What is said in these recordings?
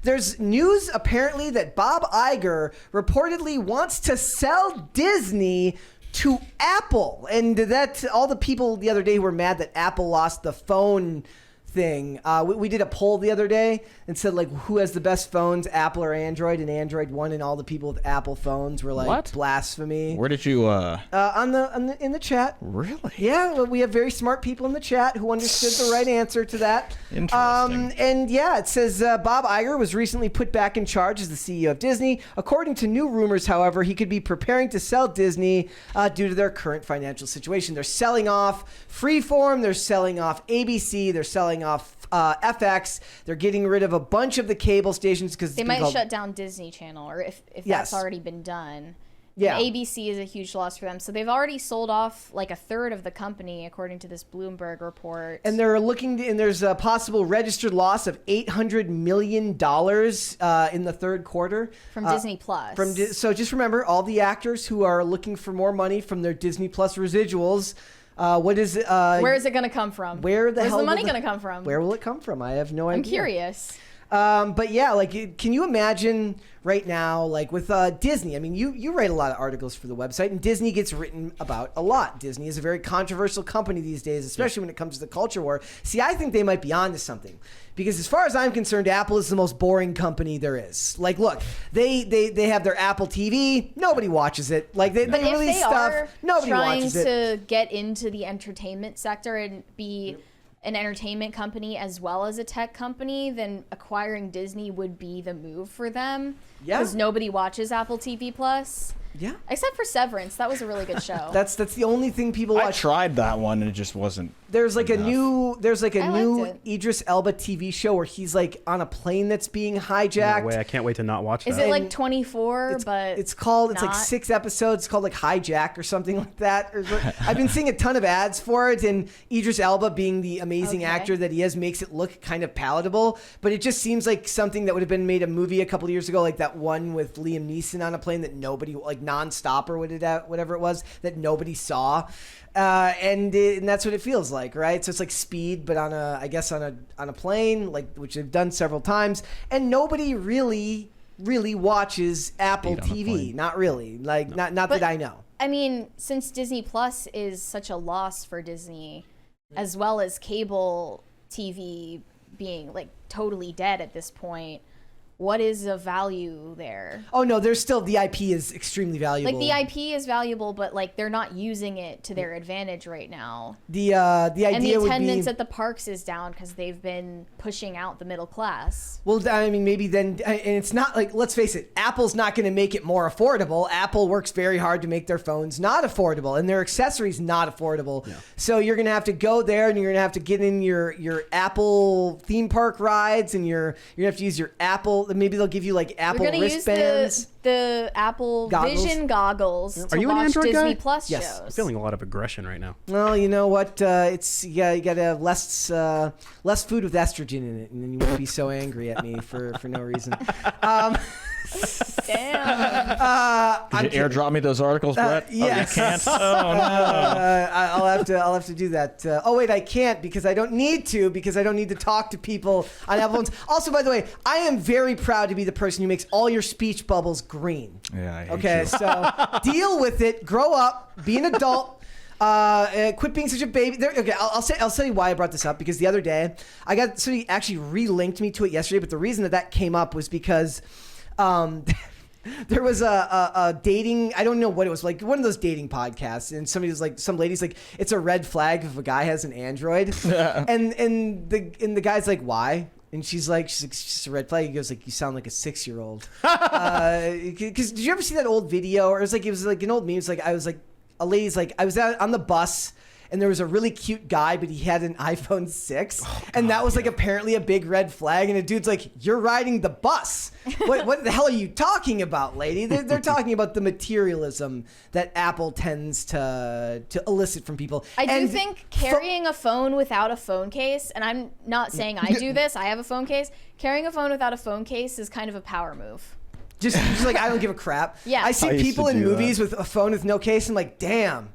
There's news apparently that Bob Iger reportedly wants to sell Disney to Apple, and that all the people the other day who were mad that Apple lost the phone thing. We did a poll the other day and said, like, who has the best phones, Apple or Android? And Android won, and all the people with Apple phones were like, what? Blasphemy. Where did you? In the chat. Really? Yeah, well, we have very smart people in the chat who understood the right answer to that. Interesting. And yeah, it says Bob Iger was recently put back in charge as the CEO of Disney. According to new rumors, however, he could be preparing to sell Disney due to their current financial situation. They're selling off Freeform, they're selling off ABC, they're selling off FX. They're getting rid of a bunch of the cable stations because they might shut down Disney Channel, or if that's already been done. Yeah, and ABC is a huge loss for them. So they've already sold off like a third of the company, according to this Bloomberg report. And they're looking to, and there's a possible registered loss of $800 million in the third quarter from Disney Plus. So just remember, all the actors who are looking for more money from their Disney Plus residuals. What is it? Where is it going to come from? Where's the money going to come from? Where will it come from? I have no idea. I'm curious. But yeah, like, can you imagine right now, like with Disney? I mean, you write a lot of articles for the website, and Disney gets written about a lot. Disney is a very controversial company these days, especially when it comes to the culture war. See, I think they might be onto something, because as far as I'm concerned, Apple is the most boring company there is. Like, look, they have their Apple TV. Nobody watches it. Like, they release stuff. Nobody watches it. Trying to get into the entertainment sector and be an entertainment company as well as a tech company, then acquiring Disney would be the move for them. Yeah. Because nobody watches Apple TV Plus. Yeah. Except for Severance. That was a really good show. That's the only thing people watch. I tried that one and it just wasn't. There's like enough. a new Idris Elba TV show where he's like on a plane that's being hijacked. No way, I can't wait to not watch that. Is it like 24? It's like 6 episodes. It's called like Hijack or something like that. I've been seeing a ton of ads for it, and Idris Elba, being the amazing actor that he is, makes it look kind of palatable. But it just seems like something that would have been made a movie a couple of years ago, like that one with Liam Neeson on a plane that nobody, like Nonstop or whatever it was, that nobody saw. And that's what it feels like, right? So it's like Speed, but on a plane, like, which they've done several times, and nobody really watches Apple TV. Not really, like no. not that I know. I mean, since Disney Plus is such a loss for Disney, as well as cable TV being like totally dead at this point, what is the value there? Oh no, there's still, the IP is extremely valuable. Like, the IP is valuable, but like they're not using it to their advantage right now. The idea and the attendance would be, at the parks is down because they've been pushing out the middle class. Well, I mean, maybe then, and it's not like, let's face it, Apple's not going to make it more affordable. Apple works very hard to make their phones not affordable and their accessories not affordable. Yeah. So you're going to have to go there, and you're going to have to get in your Apple theme park rides, and you're going to have to use your Apple. Maybe they'll give you like Apple wristbands. Use the Apple Vision goggles to watch Disney guy? Plus Yes. shows. I'm feeling a lot of aggression right now. Well, you know what? It's you got to have less food with estrogen in it, and then you won't be so angry at me for no reason. Damn. Did you airdrop me those articles, Brett? Yes. Oh, you can't? Oh, no. I'll have to do that. Oh, wait, I can't, because I don't need to talk to people on Apple phones. Also, by the way, I am very proud to be the person who makes all your speech bubbles green. Yeah, I hate Okay, you. so deal with it. Grow up. Be an adult. Quit being such a baby. I'll tell you why I brought this up, because the other day somebody actually re-linked me to it yesterday, but the reason that came up was because there was a dating, I don't know what it was, like one of those dating podcasts, and somebody was like, some lady's like, it's a red flag if a guy has an Android. and the guy's like, why? And she's like, it's just a red flag. He goes like, you sound like a 6-year-old. Because did you ever see that old video? Or it was like an old meme. It's like, a lady's like, I was out on the bus, and there was a really cute guy, but he had an iPhone 6. And that was like apparently a big red flag. And the dude's like, you're riding the bus. What the hell are you talking about, lady? They're talking about the materialism that Apple tends to elicit from people. I do think carrying a phone without a phone case, and I'm not saying I do this, I have a phone case. Carrying a phone without a phone case is kind of a power move. Just like, I don't give a crap. Yeah. I see people in movies with a phone with no case, and I'm like, damn.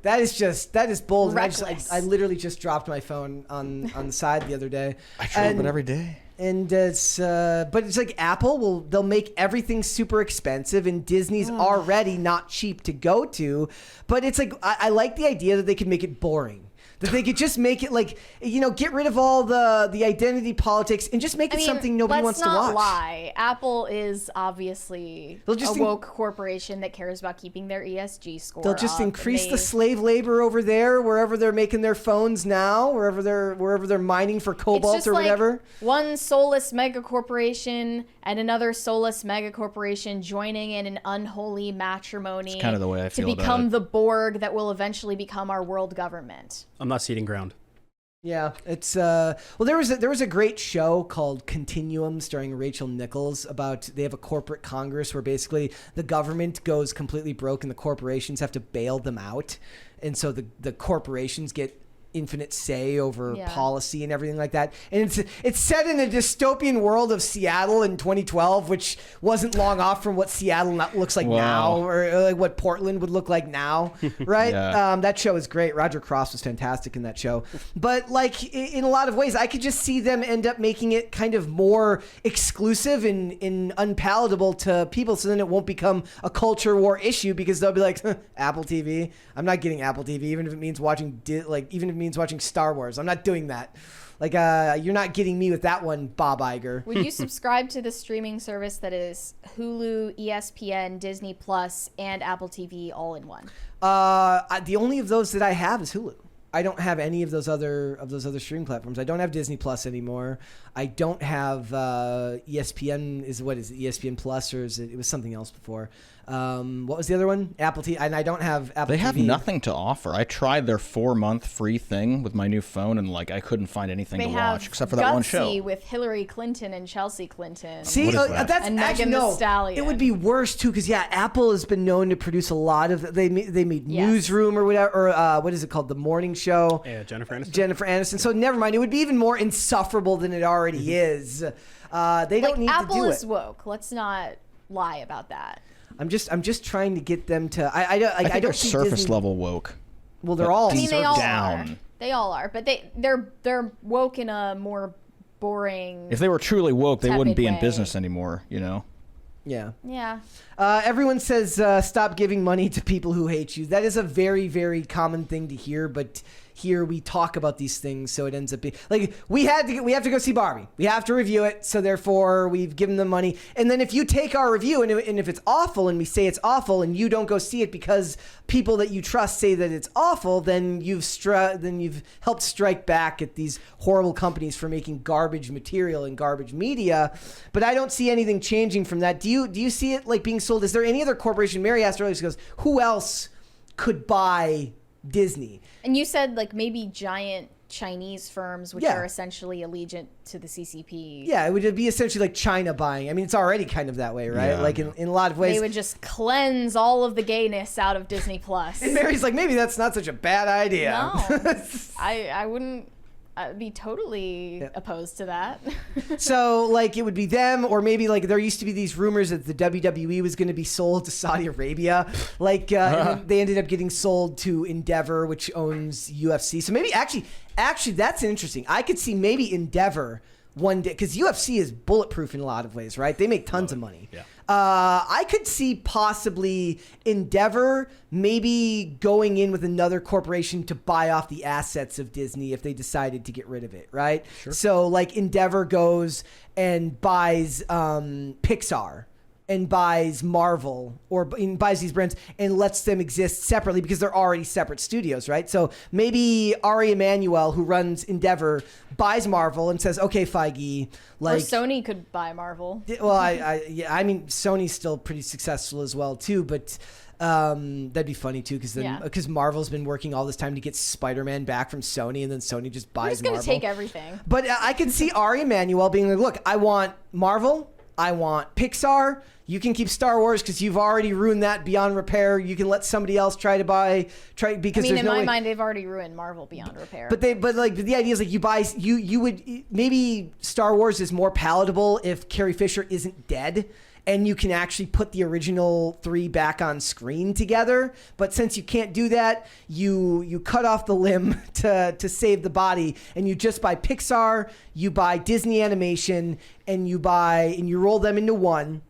That is bold. I literally just dropped my phone on the side the other day. I travel it every day. And but it's like they'll make everything super expensive, and Disney's already not cheap to go to. But it's like I like the idea that they could make it boring. That they could just make it like, get rid of all the identity politics and just make it something nobody wants to watch. Let's not lie. Apple is obviously a woke corporation that cares about keeping their ESG score. They'll just increase the slave labor over there, wherever they're making their phones now, wherever they're mining for cobalt or whatever. One soulless mega corporation and another soulless mega corporation joining in an unholy matrimony. It's kind of the way I feel to become about it. the Borg that will eventually become our world government. I'm not ceding ground. Yeah, it's well. There was a great show called Continuum starring Rachel Nichols about they have a corporate congress where basically the government goes completely broke and the corporations have to bail them out, and so the corporations get infinite say over policy and everything like that. And it's set in a dystopian world of Seattle in 2012, which wasn't long off from what Seattle looks like now, or like what Portland would look like now, right? Yeah. That show is great. Roger Cross was fantastic in that show. But like in a lot of ways, I could just see them end up making it kind of more exclusive and unpalatable to people, so then it won't become a culture war issue because they'll be like, Apple TV? I'm not getting Apple TV, even if it means watching Star Wars. I'm not doing that. Like, you're not getting me with that one, Bob Iger. Would you subscribe to the streaming service that is Hulu, ESPN, Disney Plus, and Apple TV all in one? The only of those that I have is Hulu. I don't have any of those other streaming platforms. I don't have Disney Plus anymore. I don't have ESPN. What is it? ESPN Plus, or it was something else before? What was the other one? Apple TV. And I don't have Apple TV. They have nothing to offer. I tried their 4-month free thing with my new phone, and I couldn't find anything to watch except for that one show. With Hillary Clinton and Chelsea Clinton. See, that's and actually Megan Thee Stallion. It would be worse too, because Apple has been known to produce a lot of. They made Newsroom or whatever, or what is it called, the morning show? Yeah, Jennifer Aniston. So never mind. It would be even more insufferable than it already is. They don't need Apple to do it. is woke. Let's not lie about that. I'm just trying to get them to. I think don't they're surface level woke. Well, they're all. I mean, they all down. are. They all are, but they're woke in a more boring. If they were truly woke, they wouldn't be in way. business anymore. Yeah. Yeah. Everyone says stop giving money to people who hate you. That is a very, very common thing to hear, but here we talk about these things, so it ends up being like we have to go see Barbie. We have to review it, so therefore we've given them money. And then if you take our review and if it's awful and we say it's awful and you don't go see it because people that you trust say that it's awful, then you've helped strike back at these horrible companies for making garbage material and garbage media. But I don't see anything changing from that. Do you see it like being sold? Is there any other corporation? Mary asked earlier, she goes, who else could buy Disney? And you said maybe giant Chinese firms, which are essentially allegiant to the CCP. Yeah, it would be essentially like China buying. I mean, it's already kind of that way, right? Yeah. In a lot of ways. They would just cleanse all of the gayness out of Disney Plus. And Mary's like, maybe that's not such a bad idea. No, I wouldn't be totally opposed to that. So it would be them, or maybe there used to be these rumors that the WWE was going to be sold to Saudi Arabia. And then they ended up getting sold to Endeavor, which owns UFC. So maybe actually that's interesting. I could see maybe Endeavor one day, because UFC is bulletproof in a lot of ways, right? They make tons of money. Yeah. I could see possibly Endeavor maybe going in with another corporation to buy off the assets of Disney if they decided to get rid of it, right? Sure. So Endeavor goes and buys Pixar and buys Marvel or buys these brands and lets them exist separately because they're already separate studios, right? So maybe Ari Emanuel, who runs Endeavor, buys Marvel and says, okay, Feige, or Sony could buy Marvel. Well, I mean, Sony's still pretty successful as well too, but that'd be funny too, because Marvel's been working all this time to get Spider-Man back from Sony, and then Sony just buys Marvel. We're just gonna take everything. But I can see Ari Emanuel being like, look, I want Marvel, I want Pixar. You can keep Star Wars because you've already ruined that beyond repair. You can let somebody else try because in my mind they've already ruined Marvel beyond repair. But the idea is you would maybe Star Wars is more palatable if Carrie Fisher isn't dead. and you can actually put the original 3 back on screen together. But since you can't do that, you cut off the limb to save the body, and you just buy Pixar, you buy Disney Animation, and you roll them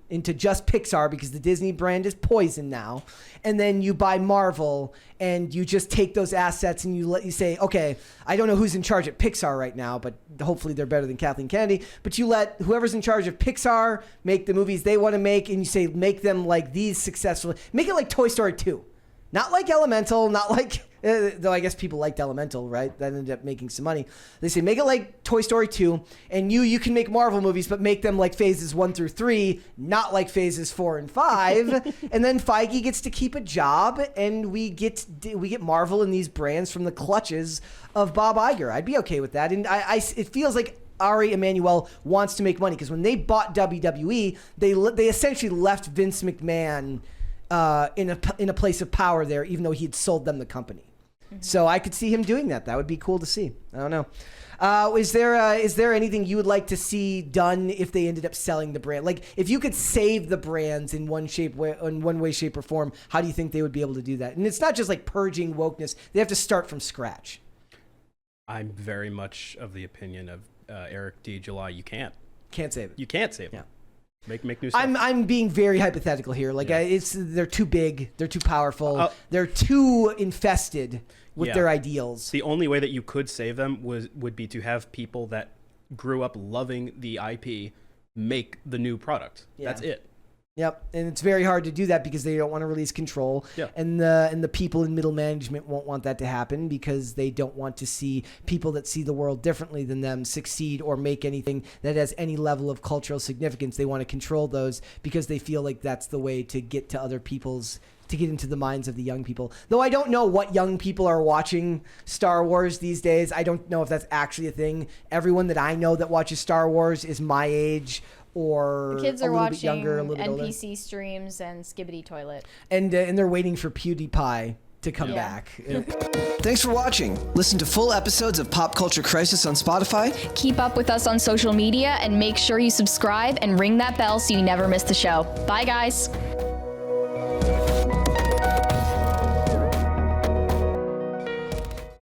into just Pixar, because the Disney brand is poison now. And then you buy Marvel, and you just take those assets and you say, okay, I don't know who's in charge at Pixar right now, but hopefully they're better than Kathleen Kennedy. But you let whoever's in charge of Pixar make the movies they want to make, and you say, make them like these successful. Make it like Toy Story 2. Not like Elemental, not like, though I guess people liked Elemental, right? That ended up making some money. They say, make it like Toy Story 2, and you can make Marvel movies, but make them like phases 1 through 3, not like phases 4 and 5. And then Feige gets to keep a job, and we get Marvel and these brands from the clutches of Bob Iger. I'd be okay with that. And it feels like Ari Emanuel wants to make money, because when they bought WWE, they essentially left Vince McMahon in a place of power there, even though he had sold them the company. Mm-hmm. So I could see him doing that. That would be cool to see. I don't know. Is there anything you would like to see done if they ended up selling the brand? Like, if you could save the brands in one way, shape, or form, how do you think they would be able to do that? And it's not just like purging wokeness. They have to start from scratch. I'm very much of the opinion of Eric D. July. You can't save it. You can't save it. Yeah. Make new stuff. I'm being very hypothetical here. Like, they're too big, they're too powerful, they're too infested with their ideals. The only way that you could save them would be to have people that grew up loving the IP make the new product. Yeah. That's it. Yep, and it's very hard to do that because they don't want to release Control, and the people in middle management won't want that to happen because they don't want to see people that see the world differently than them succeed or make anything that has any level of cultural significance. They want to control those because they feel like that's the way to get to other people's, to get into the minds of the young people. Though I don't know what young people are watching Star Wars these days. I don't know if that's actually a thing. Everyone that I know that watches Star Wars is my age, or the kids are a little watching bit younger, a little bit NPC older. Streams and Skibbity Toilet, and they're waiting for PewDiePie to come back. Thanks for watching. Listen to full episodes of Pop Culture Crisis on Spotify. Keep up with us on social media, and make sure you subscribe and ring that bell so you never miss the show. Bye, guys.